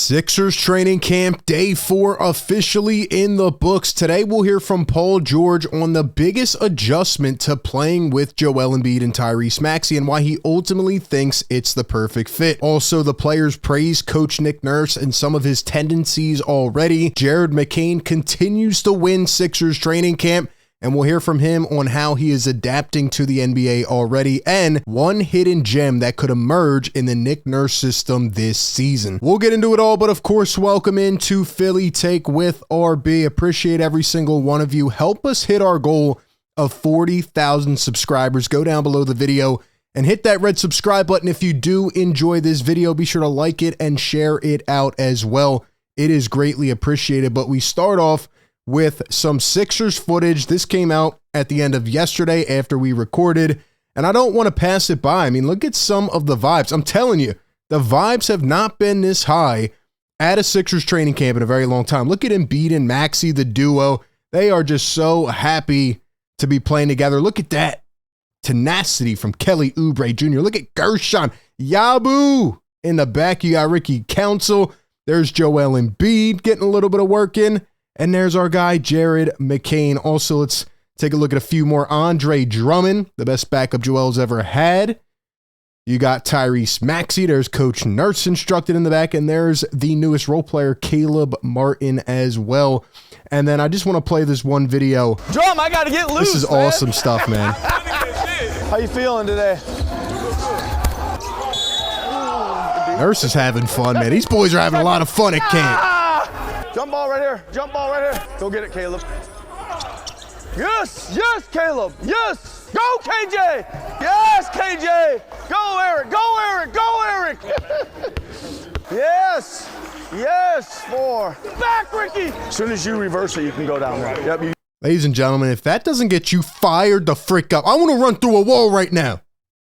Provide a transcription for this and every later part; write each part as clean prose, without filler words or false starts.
Sixers training camp day 4 officially in the books. Today we'll hear from Paul George on the biggest adjustment to playing with Joel Embiid and Tyrese Maxey and why he ultimately thinks it's the perfect fit. Also, the players praise Coach Nick Nurse and some of his tendencies already. McCain continues to win Sixers training camp, and we'll hear from him on how he is adapting to the NBA already and one hidden gem that could emerge in the Nick Nurse system this season. We'll get into it all, but of course, welcome into Philly Take with RB. Appreciate every single one of you. Help us hit our goal of 40,000 subscribers. Go down below the video and hit that red subscribe button. If you do enjoy this video, be sure to like it and share it out as well. It is greatly appreciated, but we start off with some Sixers footage. This came out at the end of yesterday after we recorded, and I don't want to pass it by. I mean, look at some of the vibes. I'm telling you, the vibes have not been this high at a Sixers training camp in a very long time. Look at Embiid and Maxey, the duo. They are just so happy to be playing together. Look at that tenacity from Kelly Oubre Jr. Look at Gershon Yabu in the back. You got Ricky Council. There's Joel Embiid getting a little bit of work in. And there's our guy, McCain. Also, let's take a look at a few more. Andre Drummond, the best backup Joel's ever had. You got Tyrese Maxey. There's Coach Nurse instructed in the back. And there's the newest role player, Caleb Martin, as well. And then I just want to play this one video. Drum, I got to get loose, This is awesome stuff, man. How you feeling today? Nurse is having fun, man. These boys are having a lot of fun at camp. Jump ball right here. Jump ball right here. Go get it, Caleb. Yes, yes, Caleb. Yes. Go, KJ. Yes, KJ. Go, Eric. Go, Eric. Go, Eric. Yes. Yes. 4. Back, Ricky. As soon as you reverse it, you can go down there. Yep. Ladies and gentlemen, if that doesn't get you fired the frick up, I want to run through a wall right now.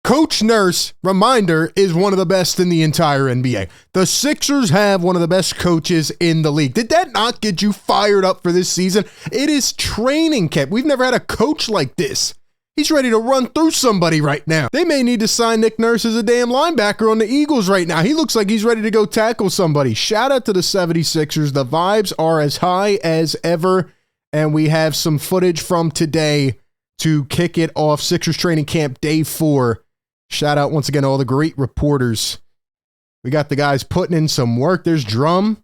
Coach Nurse, reminder, is one of the best in the entire NBA. The Sixers have one of the best coaches in the league. Did that not get you fired up for this season? It is training camp. We've never had a coach like this. He's ready to run through somebody right now. They may need to sign Nick Nurse as a damn linebacker on the Eagles right now. He looks like he's ready to go tackle somebody. Shout out to the 76ers. The vibes are as high as ever, and we have some footage from today to kick it off. Sixers training camp day 4. Shout out once again to all the great reporters. We got the guys putting in some work. There's Drum.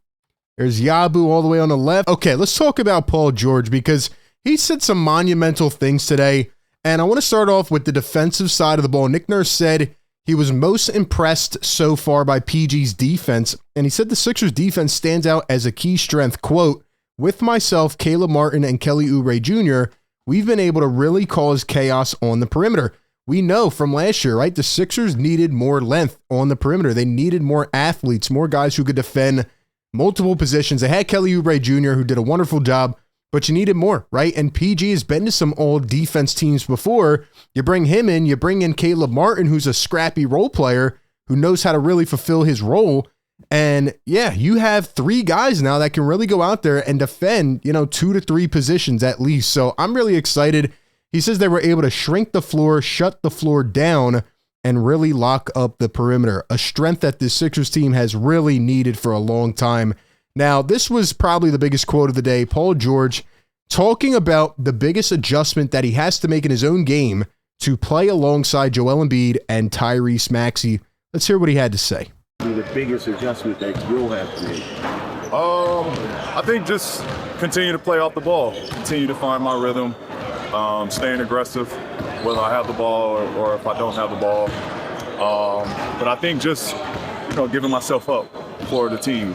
There's Yabu all the way on the left. Okay, let's talk about Paul George because he said some monumental things today. And I want to start off with the defensive side of the ball. Nick Nurse said he was most impressed so far by PG's defense. And he said the Sixers defense stands out as a key strength. Quote, with myself, Caleb Martin, and Kelly Oubre Jr., we've been able to really cause chaos on the perimeter. We know from last year, right? The Sixers needed more length on the perimeter. They needed more athletes, more guys who could defend multiple positions. They had Kelly Oubre Jr., who did a wonderful job, but you needed more, right? And PG has been to some all-defense teams before. You bring him in, you bring in Caleb Martin, who's a scrappy role player who knows how to really fulfill his role. And yeah, you have 3 guys now that can really go out there and defend, 2 to 3 positions at least. So I'm really excited. He says they were able to shrink the floor, shut the floor down, and really lock up the perimeter, a strength that this Sixers team has really needed for a long time. Now, this was probably the biggest quote of the day. Paul George talking about the biggest adjustment that he has to make in his own game to play alongside Joel Embiid and Tyrese Maxey. Let's hear what he had to say. The biggest adjustment that you'll have to make? I think just continue to play off the ball, continue to find my rhythm. Staying aggressive, whether I have the ball or if I don't have the ball. But I think just, giving myself up for the team,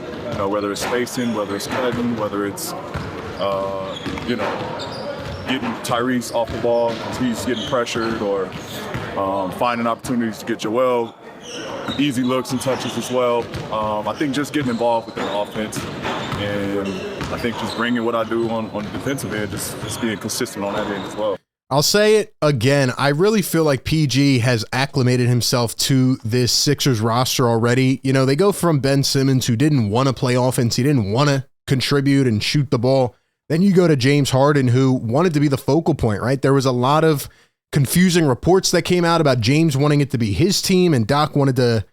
whether it's spacing, whether it's cutting, whether it's, getting Tyrese off the ball because he's getting pressured or finding opportunities to get Joel easy looks and touches as well. I think just getting involved with the offense and I think just bringing what I do on the defensive end, just being consistent on that end as well. I'll say it again. I really feel like PG has acclimated himself to this Sixers roster already. They go from Ben Simmons, who didn't want to play offense. He didn't want to contribute and shoot the ball. Then you go to James Harden, who wanted to be the focal point, right? There was a lot of confusing reports that came out about James wanting it to be his team, and Doc wanted to,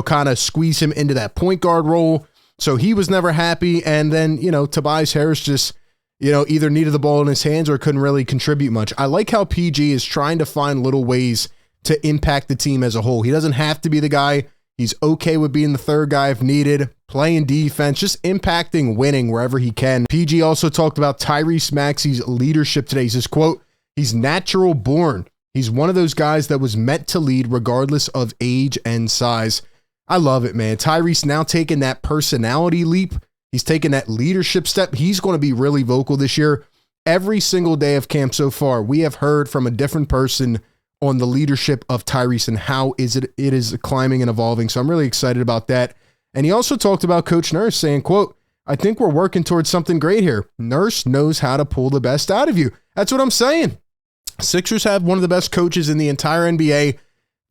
kind of squeeze him into that point guard role. So he was never happy. And then, Tobias Harris just, either needed the ball in his hands or couldn't really contribute much. I like how PG is trying to find little ways to impact the team as a whole. He doesn't have to be the guy. He's okay with being the third guy if needed, playing defense, just impacting winning wherever he can. PG also talked about Tyrese Maxey's leadership today. He says, quote, "He's natural born. He's one of those guys that was meant to lead regardless of age and size." I love it, man. Tyrese now taking that personality leap. He's taking that leadership step. He's going to be really vocal this year. Every single day of camp so far, we have heard from a different person on the leadership of Tyrese and how it is climbing and evolving. So I'm really excited about that. And he also talked about Coach Nurse saying, quote, "I think we're working towards something great here. Nurse knows how to pull the best out of you." That's what I'm saying. Sixers have one of the best coaches in the entire NBA.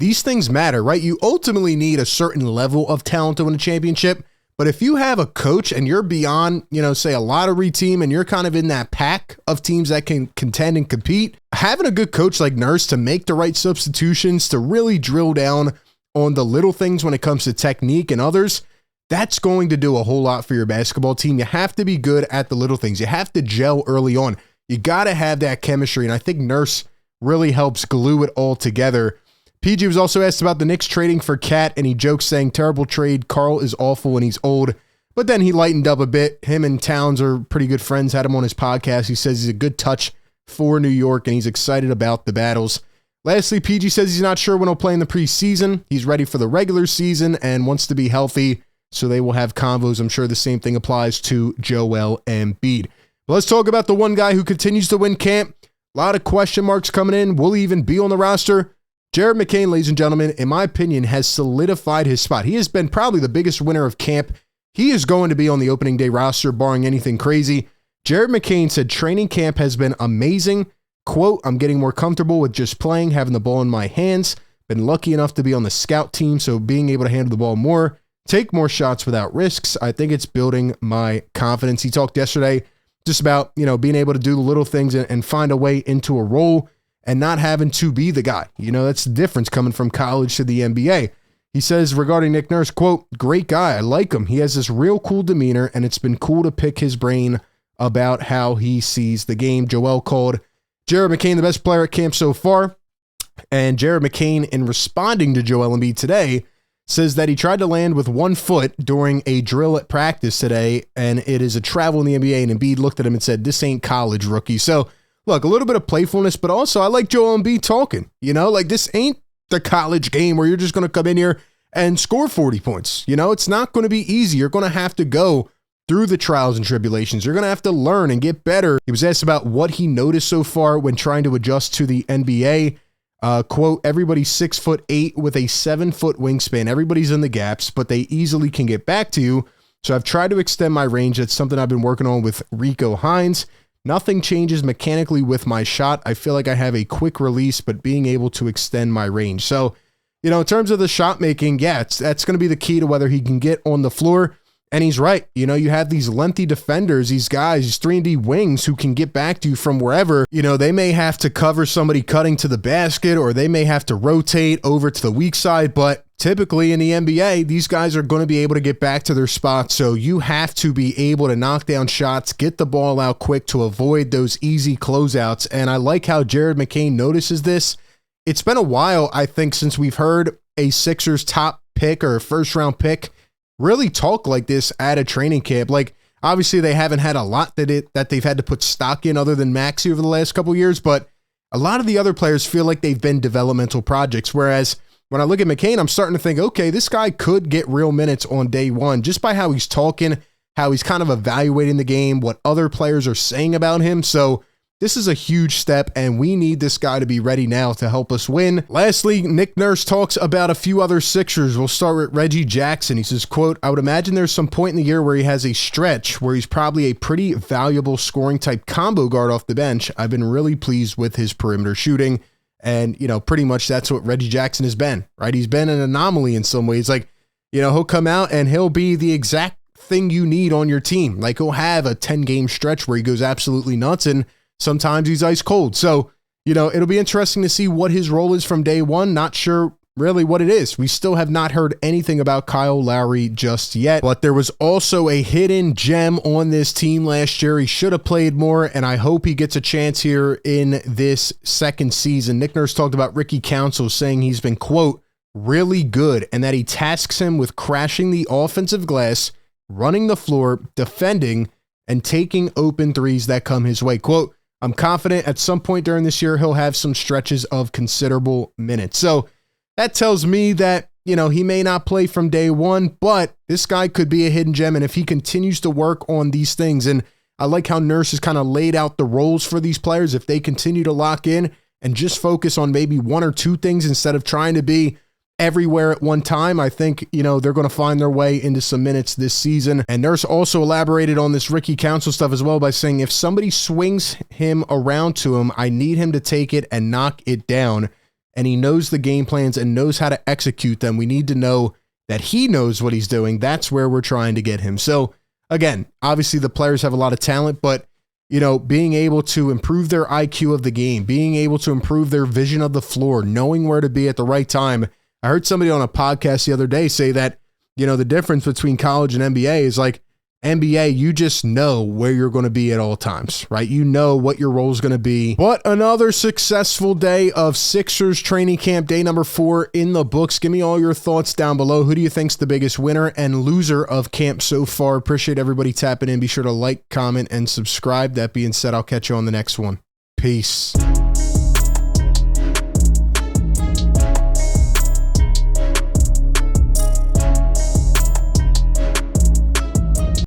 These things matter, right? You ultimately need a certain level of talent to win a championship. But if you have a coach and you're beyond, say a lottery team and you're kind of in that pack of teams that can contend and compete, having a good coach like Nurse to make the right substitutions, to really drill down on the little things when it comes to technique and others, that's going to do a whole lot for your basketball team. You have to be good at the little things. You have to gel early on. You got to have that chemistry. And I think Nurse really helps glue it all together. PG was also asked about the Knicks trading for Cat, and he jokes saying, "Terrible trade. Carl is awful and he's old." But then he lightened up a bit. Him and Towns are pretty good friends, had him on his podcast. He says he's a good touch for New York, and he's excited about the battles. Lastly, PG says he's not sure when he'll play in the preseason. He's ready for the regular season and wants to be healthy, so they will have convos. I'm sure the same thing applies to Joel Embiid. But let's talk about the one guy who continues to win camp. A lot of question marks coming in. Will he even be on the roster? Jared McCain, ladies and gentlemen, in my opinion, has solidified his spot. He has been probably the biggest winner of camp. He is going to be on the opening day roster, barring anything crazy. Jared McCain said training camp has been amazing. Quote, "I'm getting more comfortable with just playing, having the ball in my hands. Been lucky enough to be on the scout team, so being able to handle the ball more, take more shots without risks. I think it's building my confidence." He talked yesterday just about, being able to do the little things and find a way into a role and not having to be the guy. That's the difference coming from college to the NBA. He says regarding Nick Nurse, quote, "Great guy. I like him. He has this real cool demeanor, and it's been cool to pick his brain about how he sees the game." Joel called Jared McCain the best player at camp so far. And Jared McCain, in responding to Joel Embiid today, says that he tried to land with 1 foot during a drill at practice today, and it is a travel in the NBA. And Embiid looked at him and said, "This ain't college, rookie." So, look, a little bit of playfulness, but also I like Joel Embiid talking. This ain't the college game where you're just going to come in here and score 40 points. It's not going to be easy. You're going to have to go through the trials and tribulations. You're going to have to learn and get better. He was asked about what he noticed so far when trying to adjust to the NBA. Quote, "Everybody's 6'8" with a 7-foot wingspan. Everybody's in the gaps, but they easily can get back to you. So I've tried to extend my range. That's something I've been working on with Rico Hines. Nothing changes mechanically with my shot. I feel like I have a quick release, but being able to extend my range." So, in terms of the shot making, that's going to be the key to whether he can get on the floor. And he's right. You have these lengthy defenders, these guys, these 3-and-D wings who can get back to you from wherever. They may have to cover somebody cutting to the basket, or they may have to rotate over to the weak side. But typically in the NBA, these guys are going to be able to get back to their spots. So you have to be able to knock down shots, get the ball out quick to avoid those easy closeouts. And I like how Jared McCain notices this. It's been a while, I think, since we've heard a Sixers top pick or a first-round pick really talk like this at a training camp. Obviously they haven't had a lot that they've had to put stock in other than Maxey over the last couple of years, but a lot of the other players feel like they've been developmental projects. Whereas when I look at McCain, I'm starting to think, okay, this guy could get real minutes on day one just by how he's talking, how he's kind of evaluating the game, what other players are saying about him. So this is a huge step, and we need this guy to be ready now to help us win. Lastly, Nick Nurse talks about a few other Sixers. We'll start with Reggie Jackson. He says, quote, "I would imagine there's some point in the year where he has a stretch where he's probably a pretty valuable scoring type combo guard off the bench. I've been really pleased with his perimeter shooting." And, pretty much that's what Reggie Jackson has been, right? He's been an anomaly in some ways. He'll come out and he'll be the exact thing you need on your team. He'll have a 10-game stretch where he goes absolutely nuts, and sometimes he's ice cold. So, it'll be interesting to see what his role is from day one. Not sure really what it is. We still have not heard anything about Kyle Lowry just yet, but there was also a hidden gem on this team last year. He should have played more, and I hope he gets a chance here in this second season. Nick Nurse talked about Ricky Council, saying he's been, quote, really good, and that he tasks him with crashing the offensive glass, running the floor, defending, and taking open threes that come his way. Quote, I'm confident at some point during this year, he'll have some stretches of considerable minutes. So that tells me that, he may not play from day one, but this guy could be a hidden gem. And if he continues to work on these things, and I like how Nurse has kind of laid out the roles for these players, if they continue to lock in and just focus on maybe one or two things instead of trying to be everywhere at one time, I think, they're going to find their way into some minutes this season. And Nurse also elaborated on this Ricky Council stuff as well by saying, if somebody swings him around to him, I need him to take it and knock it down. And he knows the game plans and knows how to execute them. We need to know that he knows what he's doing. That's where we're trying to get him. So again, obviously the players have a lot of talent, but being able to improve their IQ of the game, being able to improve their vision of the floor, knowing where to be at the right time. I heard somebody on a podcast the other day say that, the difference between college and NBA is like NBA, you just know where you're going to be at all times, right? You know what your role is going to be. But another successful day of Sixers training camp, day number 4 in the books. Give me all your thoughts down below. Who do you think's the biggest winner and loser of camp so far? Appreciate everybody tapping in. Be sure to like, comment, and subscribe. That being said, I'll catch you on the next one. Peace.